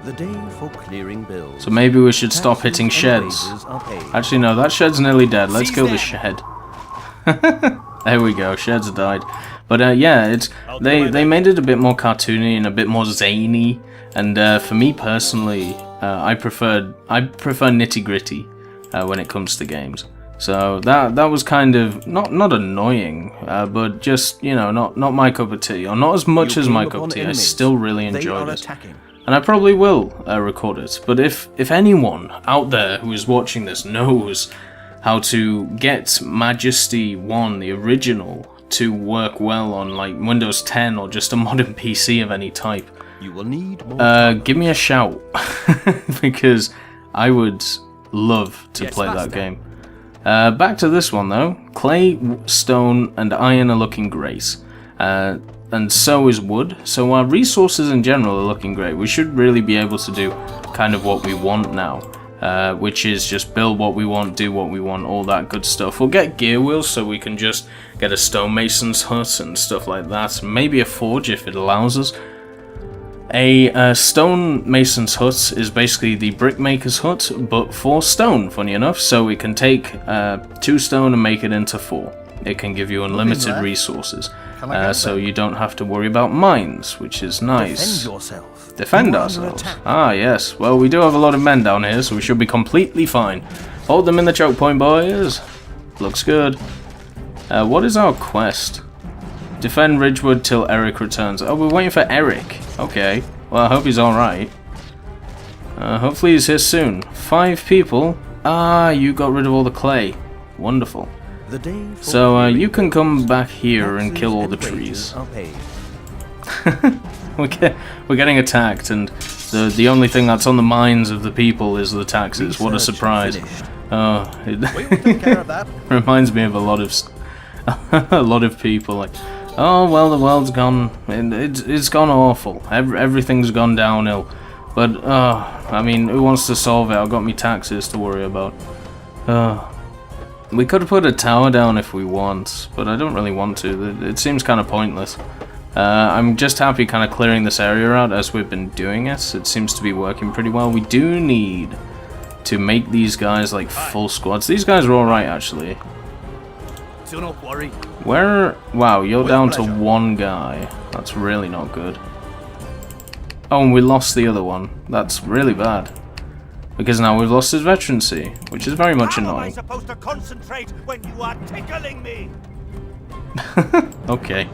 The day for clearing bills. So maybe we should stop hitting sheds. Actually, no, that shed's nearly dead. Let's kill the shed. There we go, sheds died. But yeah, they made it a bit more cartoony and a bit more zany. And for me personally, I prefer nitty gritty when it comes to games. So that was kind of not annoying, but just, you know, not my cup of tea, or not as much as my cup of tea. I still really enjoyed it, and I probably will record it. But if anyone out there who is watching this knows how to get Majesty 1, the original, to work well on like Windows 10 or just a modern PC of any type, you will need more give me a shout, because I would love to play that game. Back to this one though. Clay, stone, and iron are looking great. And so is wood. So our resources in general are looking great. We should really be able to do kind of what we want now. Which is just build what we want, do what we want, all that good stuff. We'll get gear wheels so we can just get a stonemason's hut and stuff like that. Maybe a forge if it allows us. A stonemason's hut is basically the brickmaker's hut, but for stone, funny enough. So we can take 2 stone and make it into 4. It can give you unlimited resources. So you don't have to worry about mines, which is nice. Defend yourself. Defend ourselves. Ah, yes. Well, we do have a lot of men down here, so we should be completely fine. Hold them in the choke point, boys. Looks good. What is our quest? Defend Ridgewood till Eric returns. Oh, we're waiting for Eric. Okay. Well, I hope he's alright. Hopefully he's here soon. 5 people. Ah, you got rid of all the clay. Wonderful. So, you can come back here and kill all the trees. We're getting attacked, and the only thing that's on the minds of the people is the taxes. What a surprise! Oh, it reminds me of a lot of people. Like, oh well, the world's gone. It's gone awful. Everything's gone downhill. But I mean, who wants to solve it? I've got me taxes to worry about. We could put a tower down if we want, but I don't really want to. It seems kind of pointless. I'm just happy kind of clearing this area out as we've been doing it. It seems to be working pretty well. We do need to make these guys like full squads. These guys are alright, actually. Do not worry. Where? Wow, you're down to 1 guy. That's really not good. Oh, and we lost the other one. That's really bad. Because now we've lost his veterancy, which is very much annoying. How am I supposed to concentrate when you are tickling me? Okay.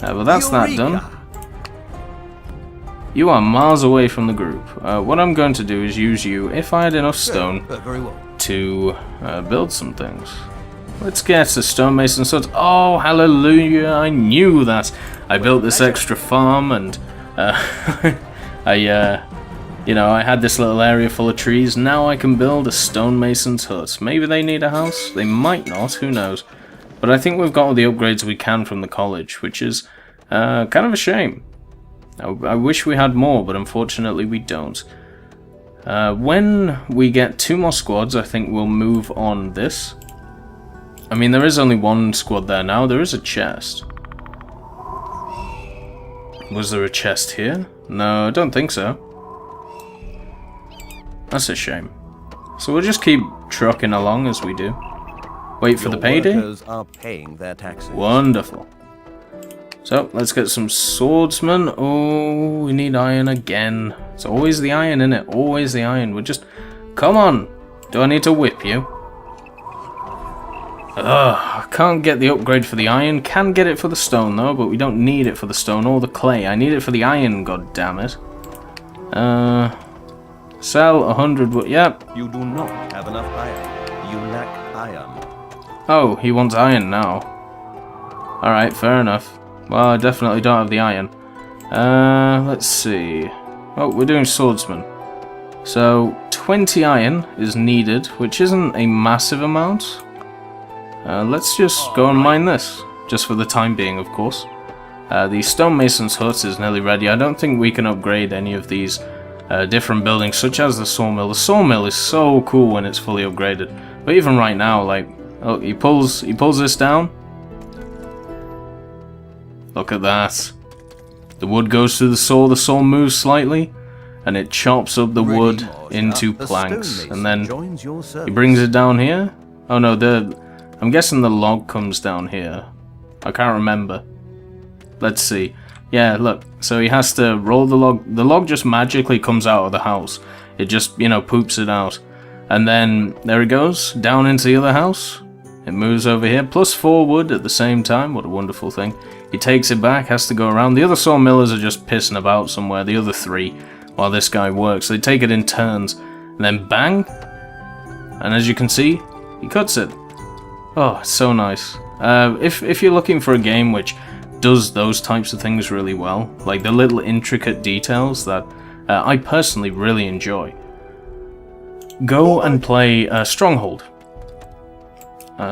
Well, that's that done. You are miles away from the group. What I'm going to do is use you, if I had enough stone, to build some things. Let's get a stonemason hut. Oh, hallelujah! I knew that. I built this extra farm, and you know, I had this little area full of trees. Now I can build a stonemason's hut. Maybe they need a house. They might not. Who knows? But I think we've got all the upgrades we can from the college, which is kind of a shame. I wish we had more, but unfortunately we don't. When we get 2 more squads, I think we'll move on this. I mean, there is only 1 squad there now. There is a chest. Was there a chest here? No, I don't think so. That's a shame. So we'll just keep trucking along as we do. Wait for the payday? Workers are paying their taxes. Wonderful. So, let's get some swordsmen. Oh, we need iron again. It's always the iron, innit? Always the iron. We're just... Come on! Do I need to whip you? Ugh, I can't get the upgrade for the iron. Can get it for the stone, though, but we don't need it for the stone or the clay. I need it for the iron, goddammit. Sell 100 wood. Yep. You do not have enough iron. You lack iron. Oh, he wants iron now. Alright, fair enough. Well, I definitely don't have the iron. Let's see. Oh, we're doing swordsman. So, 20 iron is needed, which isn't a massive amount. Let's just go and mine this. Just for the time being, of course. The stonemason's hut is nearly ready. I don't think we can upgrade any of these different buildings, such as the sawmill. The sawmill is so cool when it's fully upgraded. But even right now, like... Oh, he pulls this down. Look at that. The wood goes through the saw moves slightly. and it chops up the wood into planks, and then he brings it down here. Oh no, I'm guessing the log comes down here. I can't remember. Let's see. Yeah, look. So he has to roll the log. The log just magically comes out of the house. It just, you know, poops it out. And then there it goes, down into the other house. It moves over here, +4 wood at the same time. What a wonderful thing. He takes it back, has to go around. The other sawmillers are just pissing about somewhere, the other 3, while this guy works. They take it in turns, and then bang. And as you can see, he cuts it. Oh, it's so nice. If you're looking for a game which does those types of things really well, like the little intricate details that I personally really enjoy, go and play Stronghold.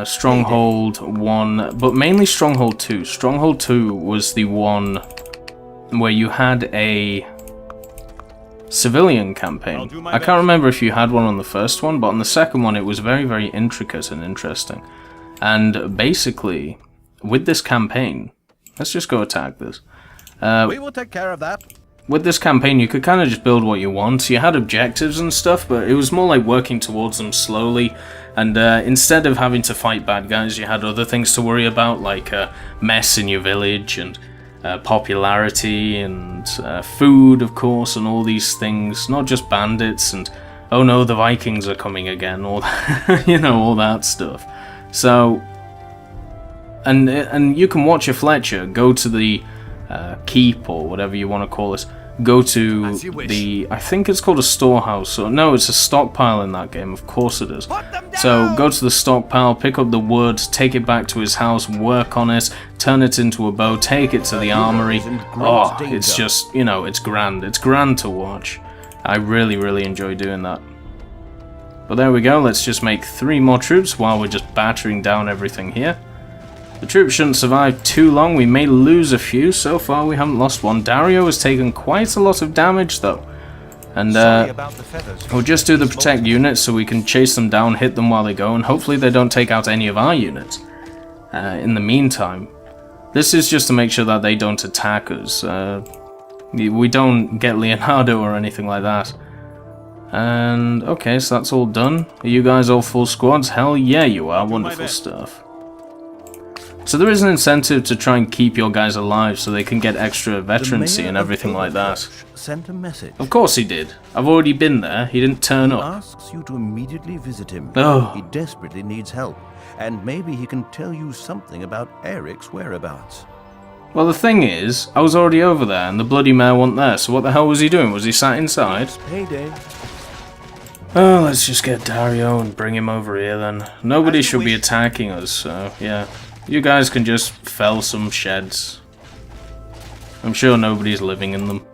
Stronghold 1, but mainly Stronghold 2. Stronghold 2 was the one where you had a civilian campaign. I can't remember if you had one on the first one, but on the second one it was very, very intricate and interesting. And basically, with this campaign, let's just go attack this. We will take care of that. With this campaign, you could kind of just build what you want. You had objectives and stuff, but it was more like working towards them slowly. And instead of having to fight bad guys, you had other things to worry about, like mess in your village, and popularity, and food, of course, and all these things. Not just bandits, and oh no, the Vikings are coming again, all that, you know, all that stuff. So, and you can watch your Fletcher go to the keep, or whatever you want to call it. Go to the, I think it's called a storehouse, or no, it's a stockpile in that game, of course it is. So go to the stockpile, pick up the wood, take it back to his house, work on it, turn it into a bow, take it to the armory. Oh, it's just, you know, it's grand. It's grand to watch. I really, really enjoy doing that. But there we go, let's just make 3 more troops while we're just battering down everything here. The troops shouldn't survive too long. We may lose a few. So far, we haven't lost one. Dario has taken quite a lot of damage, though. And we'll just do the protect units so we can chase them down, hit them while they go, and hopefully they don't take out any of our units. In the meantime, this is just to make sure that they don't attack us. We don't get Leonardo or anything like that. And, okay, so that's all done. Are you guys all full squads? Hell yeah, you are. Wonderful stuff. So there is an incentive to try and keep your guys alive so they can get extra veterancy and everything like that. Sent a message. Of course he did. I've already been there. He didn't turn up. Asks you to immediately visit him. Oh. He desperately needs help, and maybe he can tell you something about Eric's whereabouts. Well, the thing is, I was already over there and the bloody mayor wasn't there, so what the hell was he doing? Was he sat inside? It's payday. Oh, let's just get Dario and bring him over here then. Nobody should be attacking us, so yeah. You guys can just fell some sheds. I'm sure nobody's living in them.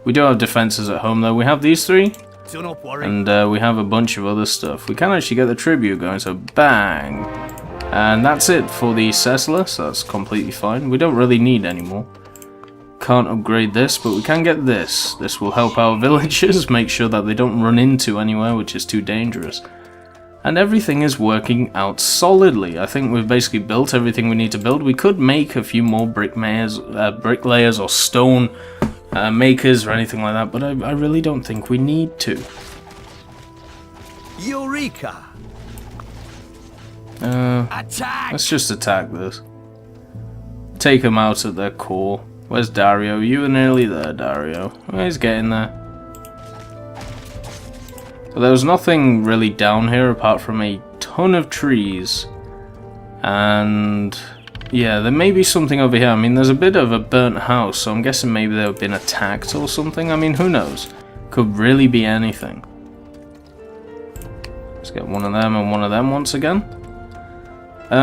We do have defenses at home though. We have these 3. And we have a bunch of other stuff. We can actually get the tribute going, so bang! And that's it for the Cessla, so that's completely fine. We don't really need any more. Can't upgrade this, but we can get this. This will help our villagers, make sure that they don't run into anywhere which is too dangerous. And everything is working out solidly. I think we've basically built everything we need to build. We could make a few more bricklayers or stone makers or anything like that, but I really don't think we need to. Eureka! Attack! Let's just attack this. Take them out at their core. Where's Dario? You were nearly there, Dario. Oh, he's getting there. But there was nothing really down here apart from a ton of trees. And yeah, there may be something over here. I mean, there's a bit of a burnt house, so I'm guessing maybe they've been attacked or something. I mean, who knows? Could really be anything. Let's get one of them and one of them once again.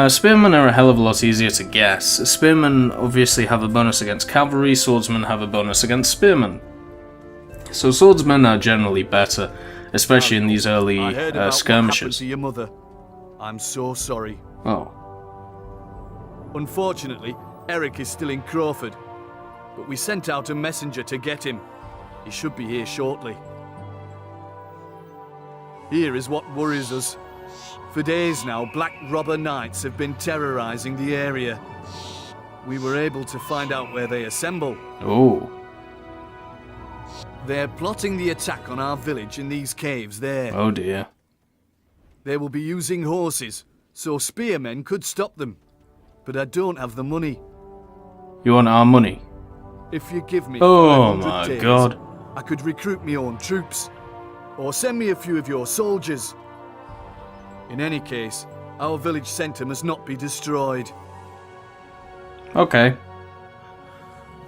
Spearmen are a hell of a lot easier to guess. Spearmen obviously have a bonus against cavalry, swordsmen have a bonus against spearmen. So swordsmen are generally better, especially in these early skirmishes. To your mother. I'm so sorry. Oh. Unfortunately, Eric is still in Crawford, but we sent out a messenger to get him. He should be here shortly. Here is what worries us. For days now, black robber knights have been terrorizing the area. We were able to find out where they assemble. Oh. They're plotting the attack on our village in these caves there. Oh dear. They will be using horses, so spearmen could stop them. But I don't have the money. You want our money? If you give me Oh 500 my days, god. I could recruit my own troops. Or send me a few of your soldiers. In any case, our village centre must not be destroyed. Okay.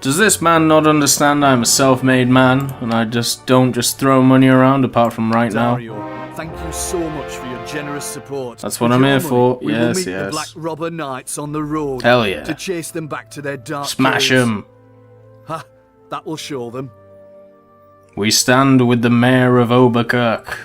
Does this man not understand I'm a self-made man and I just don't just throw money around apart from right now? Dario, thank you so much for your generous support. That's what With I'm your here money, for. We will Yes, meet the yes. Black Robber Knights on the road. Hell yeah. To chase them back to their dark Smash caves. him. Ha! That will show them. We stand with the mayor of Oberkirk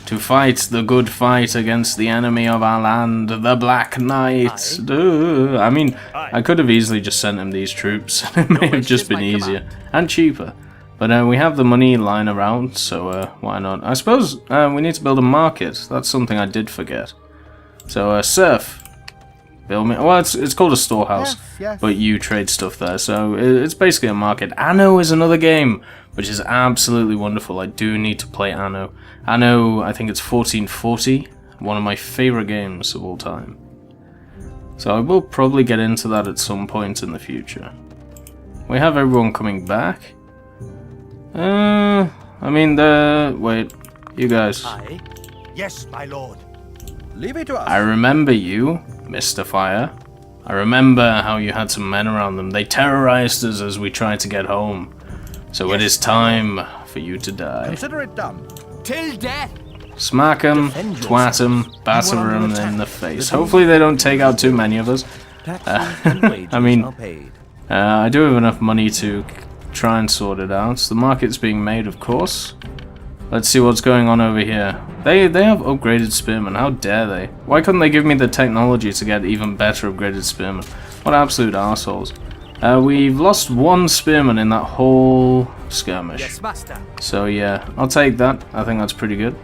to fight the good fight against the enemy of our land, the Black Knight. I mean, I could have easily just sent him these troops. It may have just been easier and cheaper. But we have the money lying around, so why not? I suppose we need to build a market. That's something I did forget. So, Surf. Build me. Well, it's called a storehouse, but you trade stuff there, so it's basically a market. Anno is another game, which is absolutely wonderful. I do need to play Anno. Anno, I think it's 1440, one of my favorite games of all time. So I will probably get into that at some point in the future. We have everyone coming back. I mean, wait, you guys. Aye. Yes, my lord. Leave it to us. I remember you, Mr. Friar. I remember how you had some men around them. They terrorized us as we tried to get home. So it is time for you to die. Consider it done. Till death! Smack him, Defend twat him, yourselves. batter You are him under in the attack. face. Hopefully they don't take out too many of us. Taxes and wages I mean, are paid. I do have enough money to try and sort it out. The market's being made, of course. Let's see what's going on over here. They have upgraded spearmen. How dare they? Why couldn't they give me the technology to get even better upgraded spearmen? What absolute assholes. We've lost one spearman in that whole skirmish. Yes, master. So yeah, I'll take that. I think that's pretty good.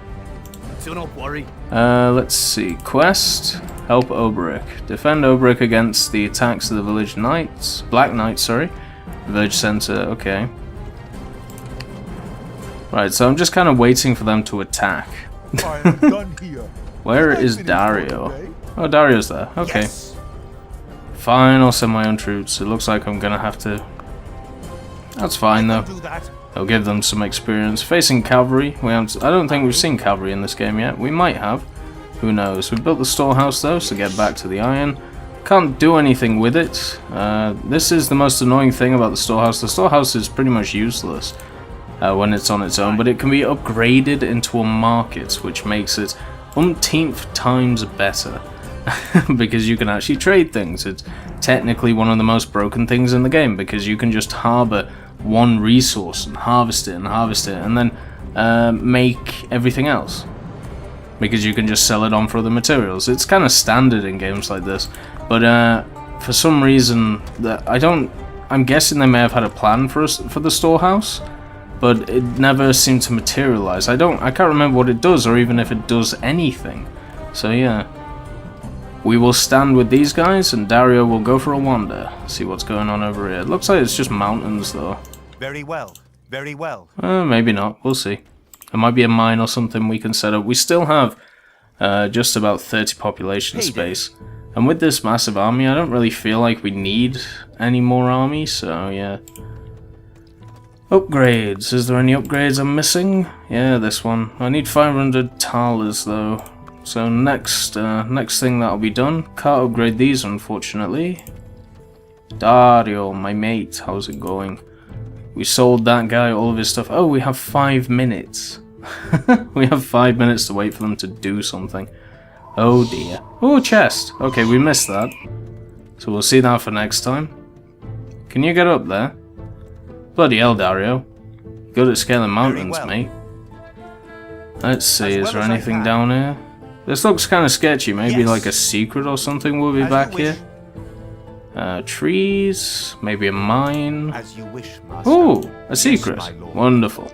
Do not worry. Let's see. Quest. Help Oberek. Defend Oberek against the attacks of the village knights. Black Knights, sorry. Village center, okay. Right, so I'm just kind of waiting for them to attack. I am done here. Where Have I is finished Dario? for today? Oh, Dario's there. Okay. Yes. Fine, I'll send my own troops. It looks like I'm gonna have to... That's fine, though. Do that. I'll give them some experience. Facing cavalry, I don't think we've seen cavalry in this game yet. We might have. Who knows? We built the storehouse, though, so get back to the iron. Can't do anything with it. This is the most annoying thing about the storehouse. The storehouse is pretty much useless when it's on its own, but it can be upgraded into a market, which makes it umpteenth times better. Because you can actually trade things. It's technically one of the most broken things in the game, because you can just harbour one resource and harvest it, and then make everything else. Because you can just sell it on for other materials. It's kind of standard in games like this, but for some reason that I'm guessing they may have had a plan for the storehouse, but it never seemed to materialize. I can't remember what it does, or even if it does anything. So yeah, we will stand with these guys, and Dario will go for a wander. See what's going on over here. It looks like it's just mountains, though. Very well. Very well. Maybe not. We'll see. There might be a mine or something we can set up. We still have just about 30 population space. And with this massive army, I don't really feel like we need any more army, so yeah. Upgrades. Is there any upgrades I'm missing? Yeah, this one. I need 500 talers, though. So next thing that'll be done. Can't upgrade these, unfortunately. Dario, my mate, how's it going? We sold that guy all of his stuff. Oh, we have 5 minutes. We have 5 minutes to wait for them to do something. Oh dear. Oh, chest. Okay, we missed that. So we'll see that for next time. Can you get up there? Bloody hell, Dario. Good at scaling mountains, well. mate. Let's see, As is well there as I anything can. down here? This looks kind of sketchy. Maybe Yes. like a secret or something will be As you back wish. here. Trees. Maybe a mine. As you wish, master. Oh, a Yes, secret. my lord. Wonderful.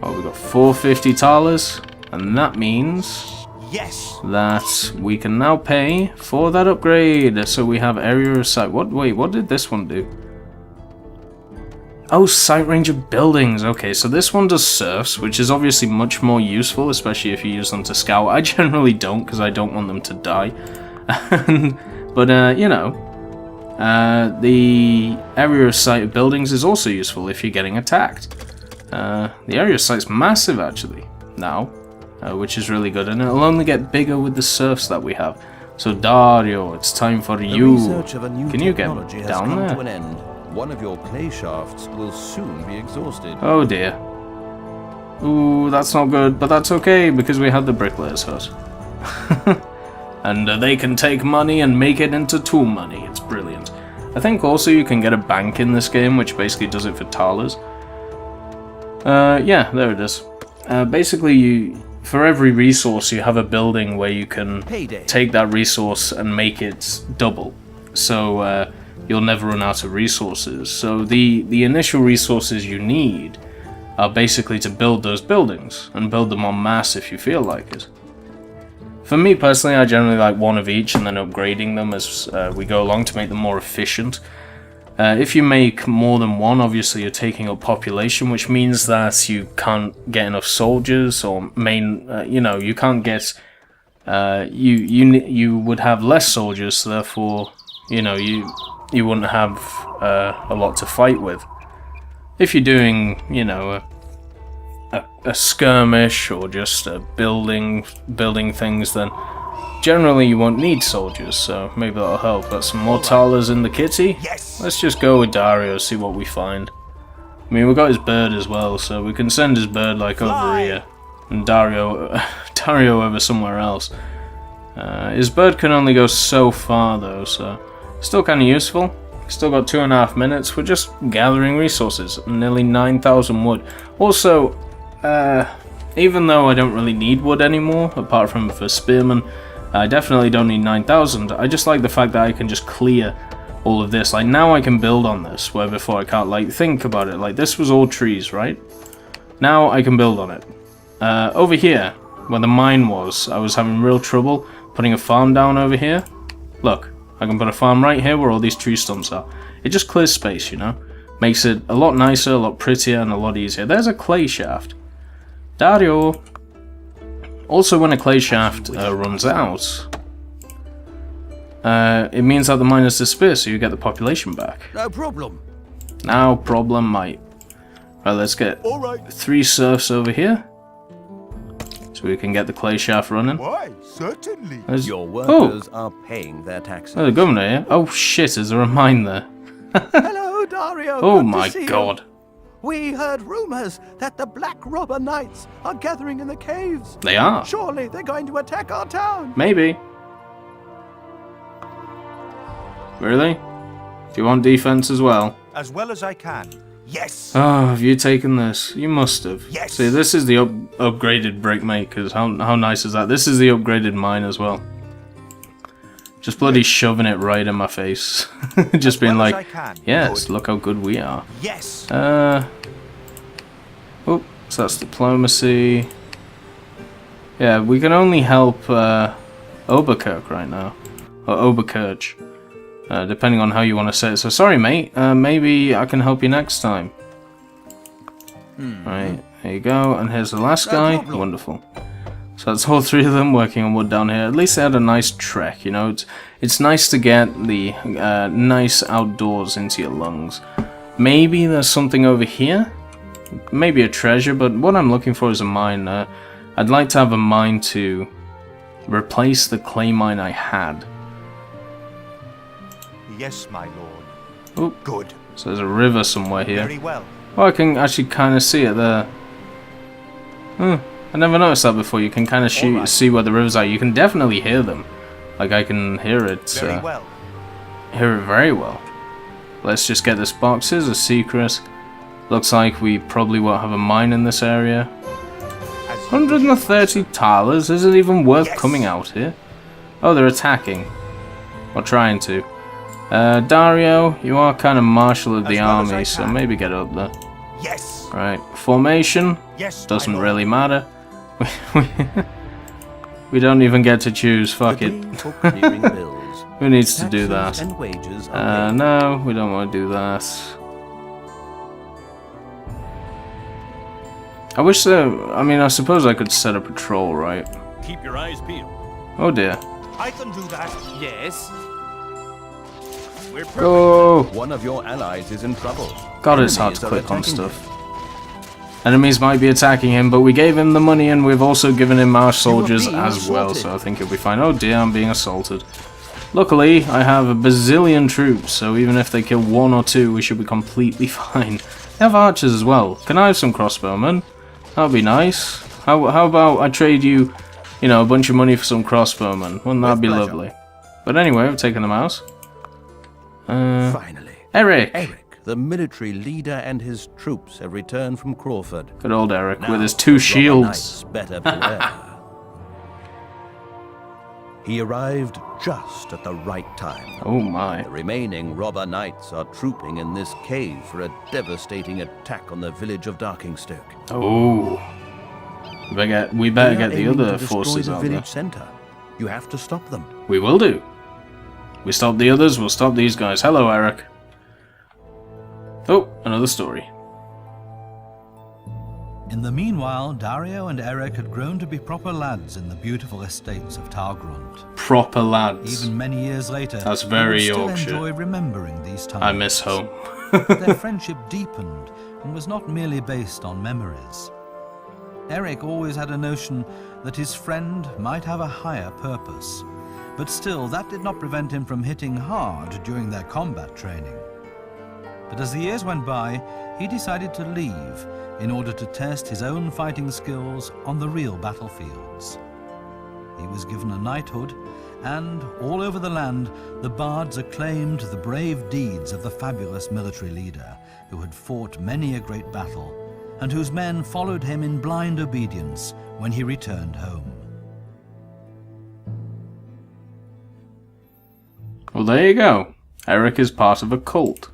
Oh, we got 450 talers, and that means Yes. that we can now pay for that upgrade. So we have area of sight. Wait, what did this one do? Oh, sight range of buildings. Okay, so this one does serfs, which is obviously much more useful, especially if you use them to scout. I generally don't, because I don't want them to die. But, you know, the area of sight of buildings is also useful if you're getting attacked. The area of sight's massive, actually, now, which is really good, and it'll only get bigger with the serfs that we have. So, Dario, it's time for you. Can you get down there? To an end. One of your clay shafts will soon be exhausted. Oh dear. Ooh, that's not good, but that's okay because we have the bricklayer's hut. And they can take money and make it into tool money. It's brilliant. I think also you can get a bank in this game, which basically does it for talers. Yeah, there it is. Basically, for every resource, you have a building where you can take that resource and make it double. So, you'll never run out of resources. So the initial resources you need are basically to build those buildings, and build them en masse if you feel like it. For me personally, I generally like one of each and then upgrading them as we go along to make them more efficient. If you make more than one, obviously you're taking up population, which means that you can't get enough soldiers, or you know, you can't get you would have less soldiers, so therefore, you know, you wouldn't have a lot to fight with. If you're doing, you know, a skirmish or just building things, then generally you won't need soldiers, so maybe that'll help. Got some more talers in the kitty. Yes. Let's just go with Dario, see what we find. I mean, we got his bird as well, so we can send his bird like over here, and Dario over somewhere else. His bird can only go so far though, so still kind of useful. Still got 2.5 minutes. We're just gathering resources. Nearly 9,000 wood. Also, even though I don't really need wood anymore, apart from for spearmen, I definitely don't need 9,000. I just like the fact that I can just clear all of this. Like, now I can build on this, where before I can't. Like, think about it. Like, this was all trees, right? Now I can build on it. Over here, where the mine was, I was having real trouble putting a farm down over here. Look. I can put a farm right here where all these tree stumps are. It just clears space, you know? Makes it a lot nicer, a lot prettier, and a lot easier. There's a clay shaft. Dario! Also, when a clay shaft runs out, it means that the miners disappear, so you get the population back. No problem. No problem, mate. Right, let's get 3 serfs over here, so we can get the clay shaft running. Why, certainly. Your workers are paying their taxes. Oh, the governor here. Oh shit, is there a mine there? Hello, Dario. Oh Good my to see god. You. We heard rumors that the Black Robber Knights are gathering in the caves. They are. Surely they're going to attack our town. Maybe. Really? Do you want defense as well? As well as I can. Yes. Oh, have you taken this? You must have. Yes. See, this is the upgraded brick makers. How nice is that? This is the upgraded mine as well. Just bloody shoving it right in my face. Just being like, yes, look how good we are. Yes. Oh, so that's diplomacy. Yeah, we can only help Oberkirch right now. Or Oberkirch. Depending on how you want to say it. So sorry, mate. Maybe I can help you next time. Right, there you go. And here's the last guy. Wonderful. So that's all 3 of them working on wood down here. At least they had a nice trek, you know. It's nice to get the nice outdoors into your lungs. Maybe there's something over here. Maybe a treasure, but what I'm looking for is a mine. I'd like to have a mine to replace the clay mine I had. Yes, my lord. Oh, good. So there's a river somewhere here. Very well. Oh, I can actually kind of see it there. I never noticed that before. You can kind of see where the rivers are. You can definitely hear them. Like, I can hear it. Very well. Hear it very well. Let's just get this box. Here's a secret. Looks like we probably won't have a mine in this area. 130 talers. Is it even worth coming out here? Oh, they're attacking. Or trying to. Dario, you are kind of marshal of the army, so maybe get up there. Yes. Right, formation. Yes. Doesn't really matter. We don't even get to choose. Fuck it. Who needs to do that? No, we don't want to do that. I wish I mean, I suppose I could set a patrol, right? Keep your eyes peeled. Oh dear. I can do that. Yes. We're perfect. Go! One of your allies is in trouble. God, it's hard Enemies to are click on attacking stuff. Enemies might be attacking him, but we gave him the money and we've also given him our soldiers being as well, assaulted. so I think he'll be fine. Oh dear, I'm being assaulted. Luckily, I have a bazillion troops, so even if they kill 1 or 2, we should be completely fine. They have archers as well. Can I have some crossbowmen? That'd be nice. How about I trade you, you know, a bunch of money for some crossbowmen? Wouldn't that With be pleasure. lovely? But anyway, I've taken the mouse. Finally, Eric! Eric, the military leader, and his troops have returned from Crawford. Good old Eric with his Now, 2 the robber shields. knights better beware. He arrived just at the right time. Oh my. The remaining robber knights are trooping in this cave for a devastating attack on the village of Darkingstoke. Oh. We better They are get the aiming other to destroy forces the out village there. center. You have to stop them. We will do. We stop the others, we'll stop these guys. Hello, Eric. Oh, another story. In the meanwhile, Dario and Eric had grown to be proper lads in the beautiful estates of Targrund. Proper lads. Even many years later, That's they very would still Yorkshire. enjoy remembering these times. I miss home. Their friendship deepened and was not merely based on memories. Eric always had a notion that his friend might have a higher purpose, but still that did not prevent him from hitting hard during their combat training. But as the years went by, he decided to leave in order to test his own fighting skills on the real battlefields. He was given a knighthood, and all over the land, the bards acclaimed the brave deeds of the fabulous military leader who had fought many a great battle, and whose men followed him in blind obedience when he returned home. Well, there you go. Eric is part of a cult.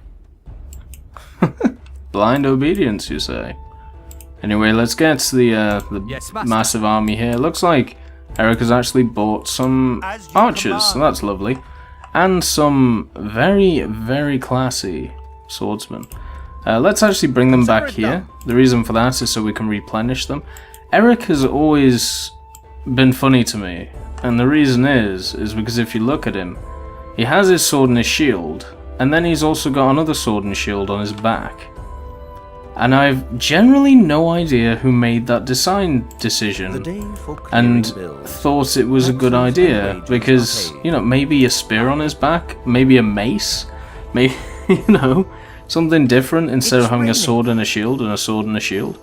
Blind obedience, you say? Anyway, let's get to the Yes, master. massive army here. Looks like Eric has actually bought some As you archers, so command. that's lovely. And some very, very classy swordsmen. Let's actually bring them back here. The reason for that is so we can replenish them. Eric has always been funny to me, and the reason is because if you look at him, he has his sword and his shield, and then he's also got another sword and shield on his back. And I've generally no idea who made that design The decision day for clearing and bills. thought it was a good idea because, you know, maybe a spear on his back, maybe a mace, maybe, you know, something different instead of having a sword and a shield and a sword and a shield.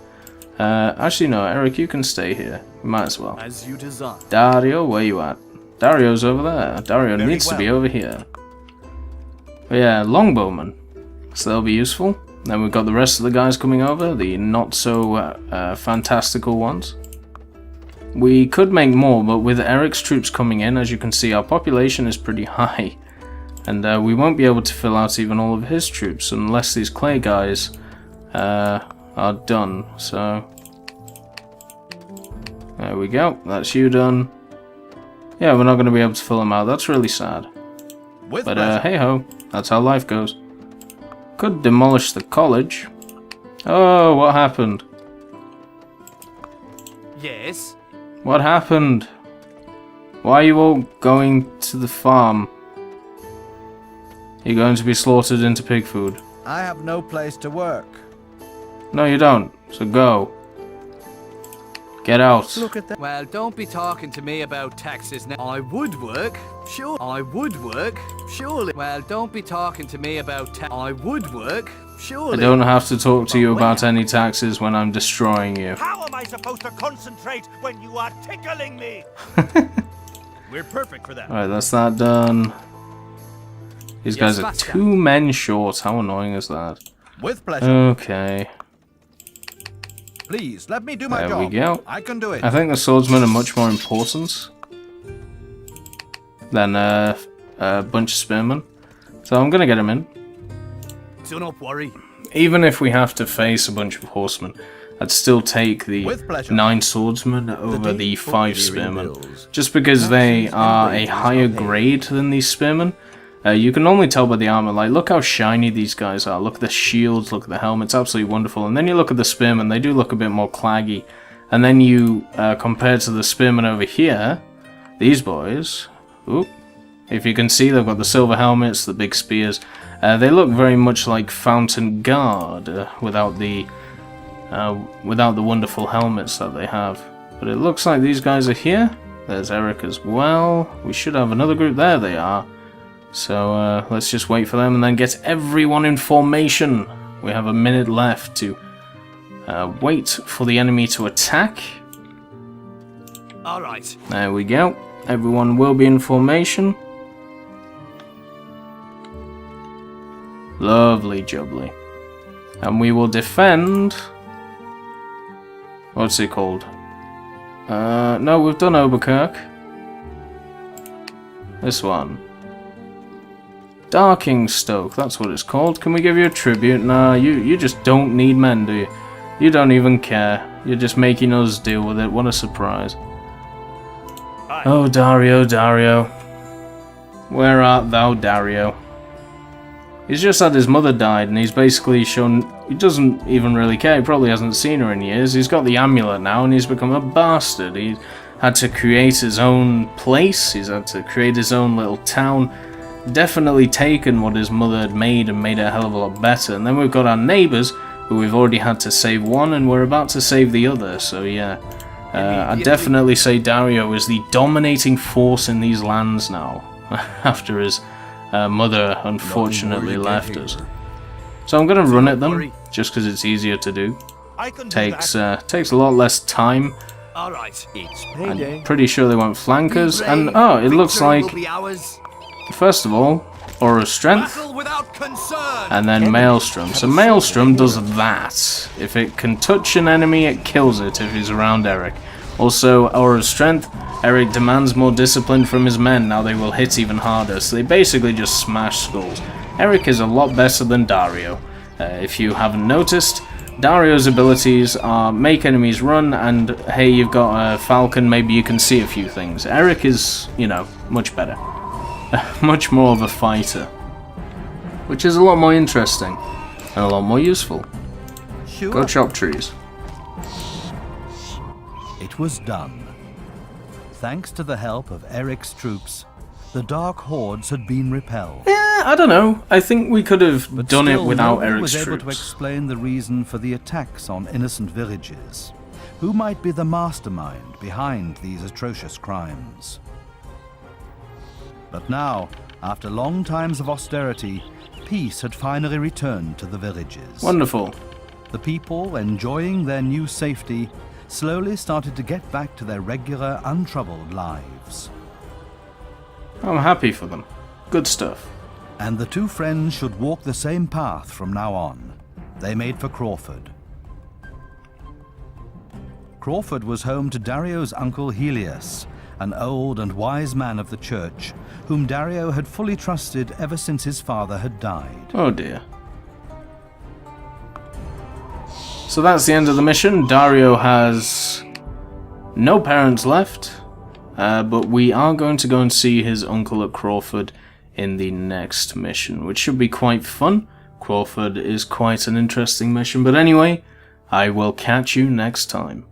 Actually, no, Eric, you can stay here. You might as well. As you desire. Dario, where you at? Dario's over there. Dario Very needs to be well. over here. But yeah, longbowmen. So they'll be useful. Then we've got the rest of the guys coming over, the not so fantastical ones. We could make more, but with Eric's troops coming in, as you can see, our population is pretty high. And we won't be able to fill out even all of his troops unless these clay guys are done. So there we go. That's you done. Yeah, we're not going to be able to fill them out. That's really sad. With But pleasure. hey ho, that's how life goes. Could demolish the college. Oh, what happened? Yes. What happened? Why are you all going to the farm? You're going to be slaughtered into pig food. I have no place to work. No, you don't. So go. Get out. Look at that. Well, don't be talking to me about taxes now. I would work. Sure. I would work. Surely. Well, don't be talking to me about I would work. I Surely. don't have to talk to you about any taxes when I'm destroying you. How am I supposed to concentrate when you are tickling me? We're perfect for that. Alright, that's that done. These guys are master. 2 men short. How annoying is that? With pleasure. Okay. Please, let me do my There job. we go. I can do it. I think the swordsmen are much more important than a bunch of spearmen. So I'm gonna get them in. Do not worry. Even if we have to face a bunch of horsemen, I'd still take the With pleasure. 9 swordsmen over day the for 5 clearing spearmen. bills. Just because they Taxes and are a wages higher are paid. grade than these spearmen, You can normally tell by the armor, like, look how shiny these guys are. Look at the shields, look at the helmets, absolutely wonderful. And then you look at the spearmen, they do look a bit more claggy. And then you, compare to the spearmen over here, these boys, oop, if you can see, they've got the silver helmets, the big spears. They look very much like Fountain Guard, without the wonderful helmets that they have. But it looks like these guys are here. There's Eric as well. We should have another group. There they are. So let's just wait for them and then get everyone in formation. We have a minute left to wait for the enemy to attack. Alright. There we go. Everyone will be in formation. Lovely jubbly. And we will defend... What's it called? No, we've done Oberkirk. This one. Darkingstoke, that's what it's called. Can we give you a tribute? Nah, you just don't need men, do you? You don't even care. You're just making us deal with it. What a surprise. Oh, Dario, Dario. Where art thou, Dario? He's just had his mother died, and he's basically shown... He doesn't even really care. He probably hasn't seen her in years. He's got the amulet now, and he's become a bastard. He had to create his own place. He's had to create his own little town. Definitely taken what his mother had made and made it a hell of a lot better. And then we've got our neighbours, who we've already had to save one, and we're about to save the other. So yeah, I'd definitely say Dario is the dominating force in these lands now, after his mother unfortunately left us. So I'm going to run at them, just because it's easier to do. Takes a lot less time. Alright. I'm pretty sure they won't flank us. And oh, it looks like, first of all, Aura of Strength, and then Maelstrom. So Maelstrom does that. If it can touch an enemy, it kills it if he's around Eric. Also, Aura of Strength, Eric demands more discipline from his men, now they will hit even harder, so they basically just smash skulls. Eric is a lot better than Dario. If you haven't noticed, Dario's abilities are make enemies run, and hey, you've got a falcon, maybe you can see a few things. Eric is, you know, much better. Much more of a fighter. Which is a lot more interesting, and a lot more useful. Sure. Go chop trees. It was done. Thanks to the help of Eric's troops, the Dark Hordes had been repelled. I don't know. I think we could have But done it still, without no one Eric's was able to troops. explain the reason for the attacks on innocent villages. Who might be the mastermind behind these atrocious crimes? But now, after long times of austerity, peace had finally returned to the villages. Wonderful. The people, enjoying their new safety, slowly started to get back to their regular, untroubled lives. I'm happy for them. Good stuff. And the two friends should walk the same path from now on. They made for Crawford. Crawford was home to Dario's uncle Helios, an old and wise man of the church, whom Dario had fully trusted ever since his father had died. Oh dear. So that's the end of the mission. Dario has no parents left, but we are going to go and see his uncle at Crawford in the next mission, which should be quite fun. Crawford is quite an interesting mission, but anyway, I will catch you next time.